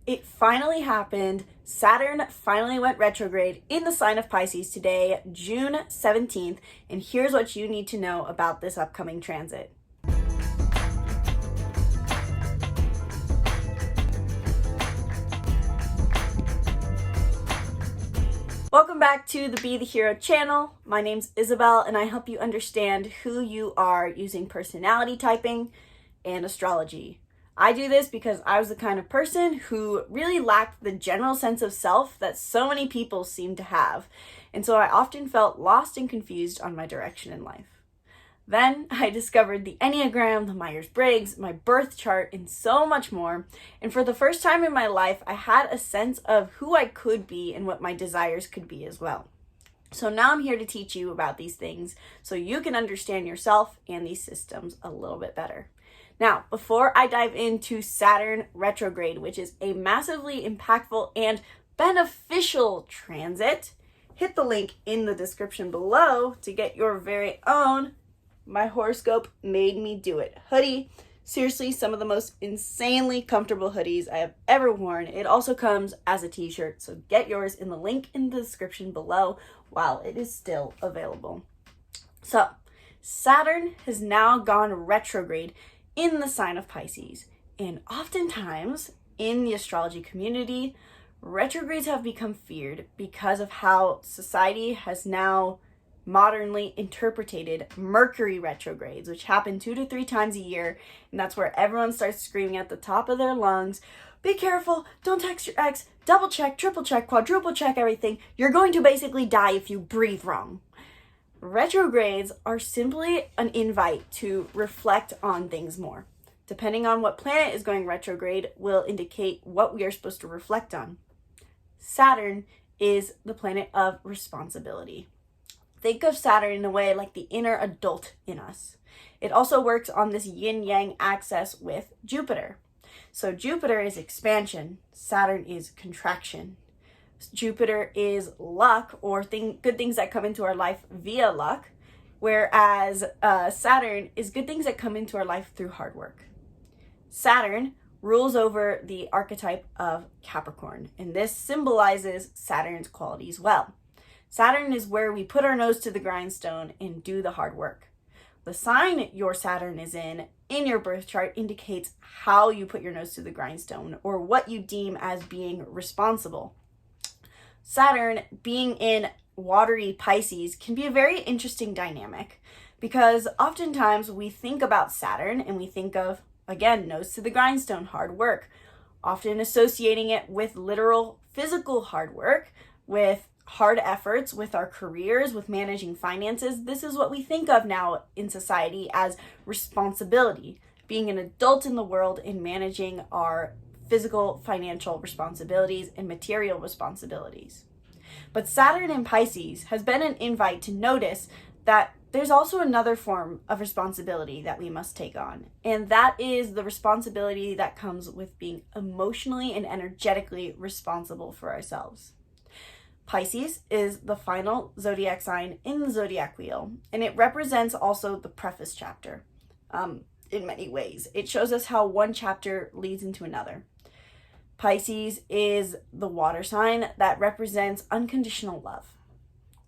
It finally happened. Saturn finally went retrograde in the sign of Pisces today, June 17th, and here's what you need to know about this upcoming transit. Welcome back to the Be the Hero channel. My name's Isabelle, and I help you understand who you are using personality typing and astrology. I do this because I was the kind of person who really lacked the general sense of self that so many people seem to have, and so I often felt lost and confused on my direction in life. Then I discovered the Enneagram, the Myers-Briggs, my birth chart, and so much more, and for the first time in my life, I had a sense of who I could be and what my desires could be as well. So now I'm here to teach you about these things so you can understand yourself and these systems a little bit better. Now, before I dive into Saturn retrograde, which is a massively impactful and beneficial transit, hit the link in the description below to get your very own My Horoscope Made Me Do It hoodie. Seriously, some of the most insanely comfortable hoodies I have ever worn. It also comes as a t-shirt, so get yours in the link in the description below while it is still available. So, Saturn has now gone retrograde in the sign of Pisces. And oftentimes in the astrology community, retrogrades have become feared because of how society has now modernly interpreted Mercury retrogrades, which happen 2 to 3 times a year. And that's where everyone starts screaming at the top of their lungs, be careful, don't text your ex, double check, triple check, quadruple check everything. You're going to basically die if you breathe wrong. Retrogrades are simply an invite to reflect on things more. Depending on what planet is going retrograde will indicate what we are supposed to reflect on. Saturn is the planet of responsibility. Think of Saturn in a way like the inner adult in us. It also works on this yin-yang axis with Jupiter. So Jupiter is expansion, Saturn is contraction. Jupiter is luck or good things that come into our life via luck, whereas Saturn is good things that come into our life through hard work. Saturn rules over the archetype of Capricorn, and this symbolizes Saturn's qualities well. Saturn is where we put our nose to the grindstone and do the hard work. The sign your Saturn is in your birth chart indicates how you put your nose to the grindstone or what you deem as being responsible. Saturn being in watery Pisces can be a very interesting dynamic because oftentimes we think about Saturn and we think of, again, nose to the grindstone, hard work, often associating it with literal physical hard work, with hard efforts, with our careers, with managing finances. This is what we think of now in society as responsibility, being an adult in the world and managing our physical, financial responsibilities and material responsibilities. But Saturn in Pisces has been an invite to notice that there's also another form of responsibility that we must take on, and that is the responsibility that comes with being emotionally and energetically responsible for ourselves. Pisces is the final zodiac sign in the zodiac wheel, and it represents also the preface chapter in many ways. It shows us how one chapter leads into another. Pisces is the water sign that represents unconditional love.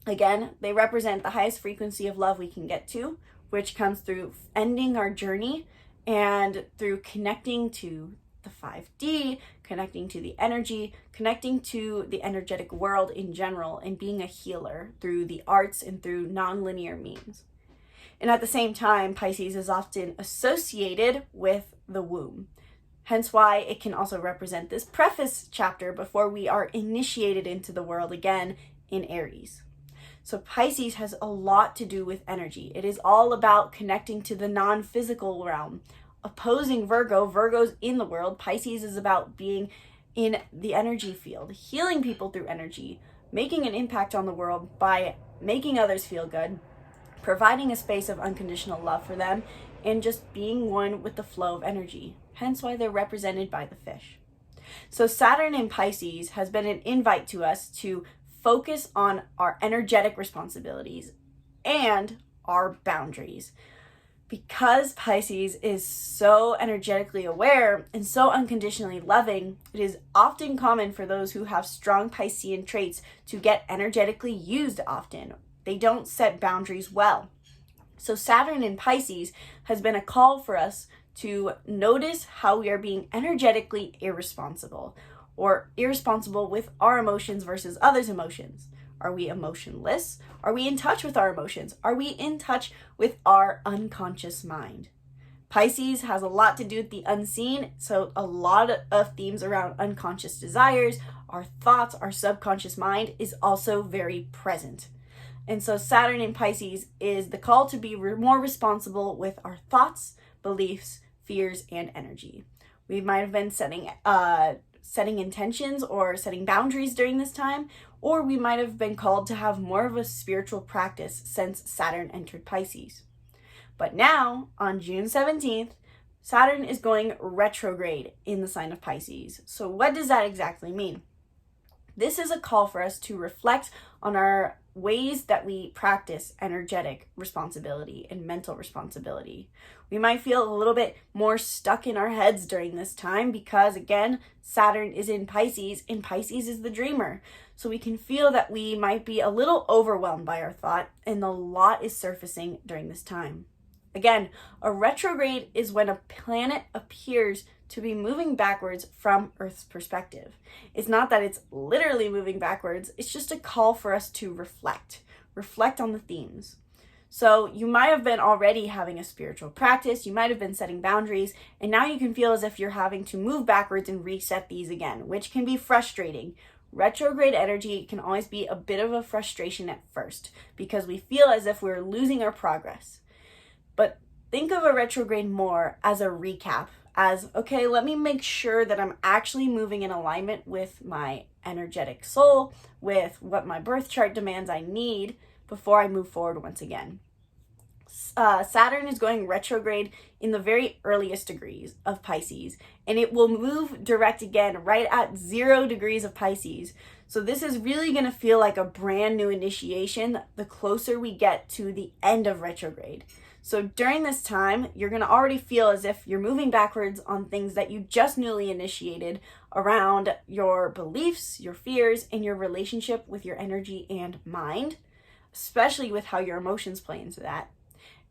Again, they represent the highest frequency of love we can get to, which comes through ending our journey and through connecting to the 5D, connecting to the energy, connecting to the energetic world in general, and being a healer through the arts and through non-linear means. And at the same time, Pisces is often associated with the womb. Hence why it can also represent this preface chapter before we are initiated into the world again in Aries. So Pisces has a lot to do with energy. It is all about connecting to the non-physical realm. Opposing Virgo, Virgo's in the world. Pisces is about being in the energy field, healing people through energy, making an impact on the world by making others feel good, providing a space of unconditional love for them, and just being one with the flow of energy. Hence why they're represented by the fish. So Saturn in Pisces has been an invite to us to focus on our energetic responsibilities and our boundaries. Because Pisces is so energetically aware and so unconditionally loving, it is often common for those who have strong Piscean traits to get energetically used often. They don't set boundaries well. So Saturn in Pisces has been a call for us to notice how we are being energetically irresponsible, or irresponsible with our emotions versus others' emotions. Are we emotionless? Are we in touch with our emotions? Are we in touch with our unconscious mind? Pisces has a lot to do with the unseen, so a lot of themes around unconscious desires, our thoughts, our subconscious mind is also very present. And so Saturn in Pisces is the call to be more responsible with our thoughts, beliefs, fears, and energy. We might have been setting intentions or setting boundaries during this time, or we might have been called to have more of a spiritual practice since Saturn entered Pisces. But now, on June 17th, Saturn is going retrograde in the sign of Pisces. So what does that exactly mean? This is a call for us to reflect on our ways that we practice energetic responsibility and mental responsibility. We might feel a little bit more stuck in our heads during this time because, again, Saturn is in Pisces, and Pisces is the dreamer. So we can feel that we might be a little overwhelmed by our thought, and a lot is surfacing during this time. Again, a retrograde is when a planet appears to be moving backwards from Earth's perspective. It's not that it's literally moving backwards, it's just a call for us to reflect on the themes. So you might have been already having a spiritual practice, you might have been setting boundaries, and now you can feel as if you're having to move backwards and reset these again, which can be frustrating. Retrograde energy can always be a bit of a frustration at first because we feel as if we're losing our progress. But think of a retrograde more as a recap, as, okay, let me make sure that I'm actually moving in alignment with my energetic soul, with what my birth chart demands I need before I move forward once again. Saturn is going retrograde in the very earliest degrees of Pisces, and it will move direct again right at 0 degrees of Pisces. So this is really going to feel like a brand new initiation the closer we get to the end of retrograde. So during this time, you're going to already feel as if you're moving backwards on things that you just newly initiated around your beliefs, your fears, and your relationship with your energy and mind, especially with how your emotions play into that.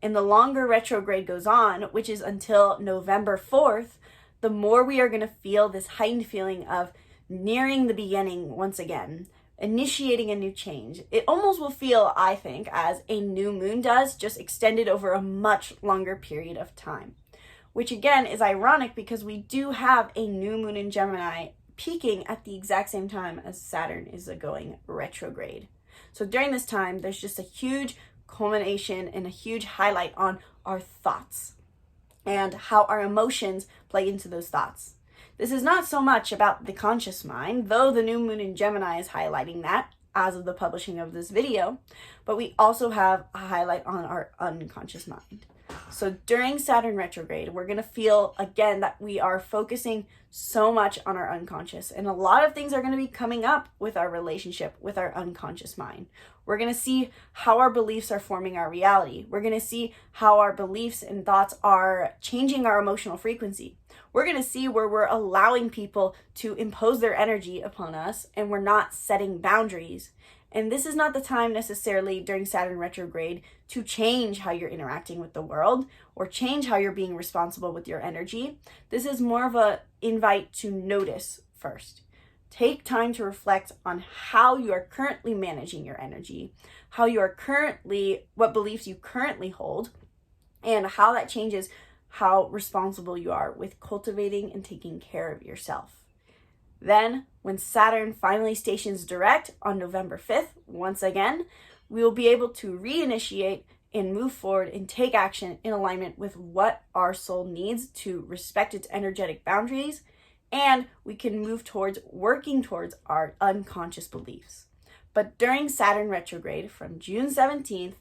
And the longer retrograde goes on, which is until November 4th, the more we are going to feel this heightened feeling of nearing the beginning once again, initiating a new change. It almost will feel, I think, as a new moon does, just extended over a much longer period of time. Which again is ironic because we do have a new moon in Gemini peaking at the exact same time as Saturn is going retrograde. So during this time, there's just a huge culmination and a huge highlight on our thoughts and how our emotions play into those thoughts. This is not so much about the conscious mind, though the new moon in Gemini is highlighting that as of the publishing of this video, but we also have a highlight on our unconscious mind. So during Saturn retrograde, we're going to feel again that we are focusing so much on our unconscious, and a lot of things are going to be coming up with our relationship with our unconscious mind. We're going to see how our beliefs are forming our reality. We're going to see how our beliefs and thoughts are changing our emotional frequency. We're going to see where we're allowing people to impose their energy upon us and we're not setting boundaries. And this is not the time necessarily during Saturn retrograde to change how you're interacting with the world or change how you're being responsible with your energy. This is more of an invite to notice first. Take time to reflect on how you are currently managing your energy, how you are currently, what beliefs you currently hold, and how that changes how responsible you are with cultivating and taking care of yourself. Then, when Saturn finally stations direct on November 5th, once again, we will be able to reinitiate and move forward and take action in alignment with what our soul needs to respect its energetic boundaries, and we can move towards working towards our unconscious beliefs. But during Saturn retrograde from June 17th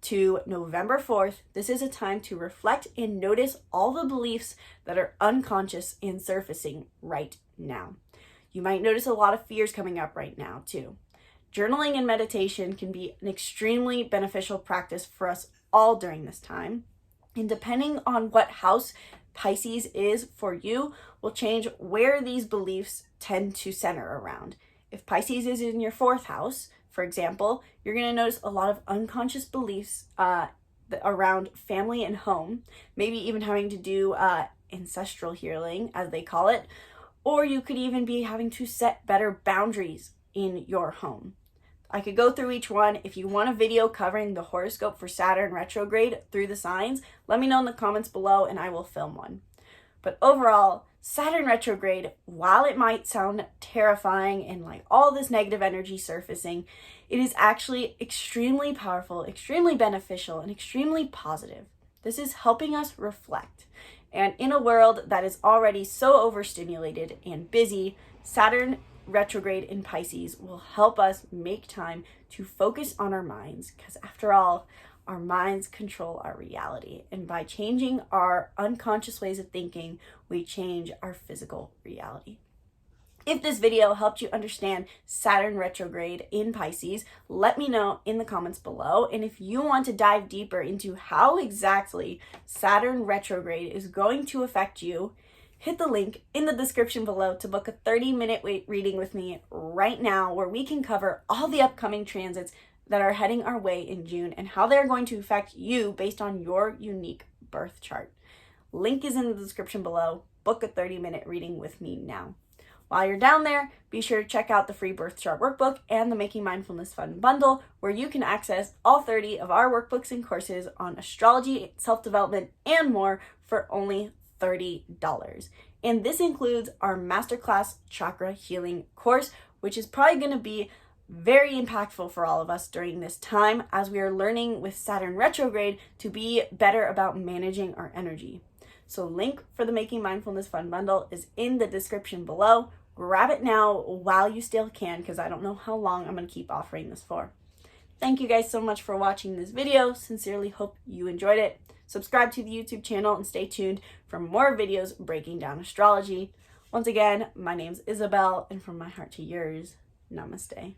to November 4th, this is a time to reflect and notice all the beliefs that are unconscious and surfacing right now. You might notice a lot of fears coming up right now too. Journaling and meditation can be an extremely beneficial practice for us all during this time. And depending on what house Pisces is for you will change where these beliefs tend to center around. If Pisces is in your 4th house, for example, you're going to notice a lot of unconscious beliefs around family and home, maybe even having to do ancestral healing, as they call it, or you could even be having to set better boundaries in your home. I could go through each one. If you want a video covering the horoscope for Saturn retrograde through the signs, let me know in the comments below and I will film one. But overall, Saturn retrograde, while it might sound terrifying and like all this negative energy surfacing, it is actually extremely powerful, extremely beneficial, and extremely positive. This is helping us reflect. And in a world that is already so overstimulated and busy, Saturn retrograde in Pisces will help us make time to focus on our minds, because after all, our minds control our reality. And by changing our unconscious ways of thinking, we change our physical reality. If this video helped you understand Saturn retrograde in Pisces, let me know in the comments below. And if you want to dive deeper into how exactly Saturn retrograde is going to affect you, hit the link in the description below to book a 30-minute reading with me right now, where we can cover all the upcoming transits that are heading our way in June and how they're going to affect you based on your unique birth chart. Link is in the description below. Book a 30-minute reading with me now. While you're down there, be sure to check out the free birth chart workbook and the Making Mindfulness Fun bundle, where you can access all 30 of our workbooks and courses on astrology, self-development, and more for only $30. And this includes our masterclass chakra healing course, which is probably going to be very impactful for all of us during this time, as we are learning with Saturn retrograde to be better about managing our energy. So link for the Making Mindfulness Fun bundle is in the description below. Grab it now while you still can, because I don't know how long I'm going to keep offering this for. Thank you guys so much for watching this video. Sincerely hope you enjoyed it. Subscribe to the YouTube channel and stay tuned for more videos breaking down astrology. Once again, my name's Isabelle, and from my heart to yours, namaste.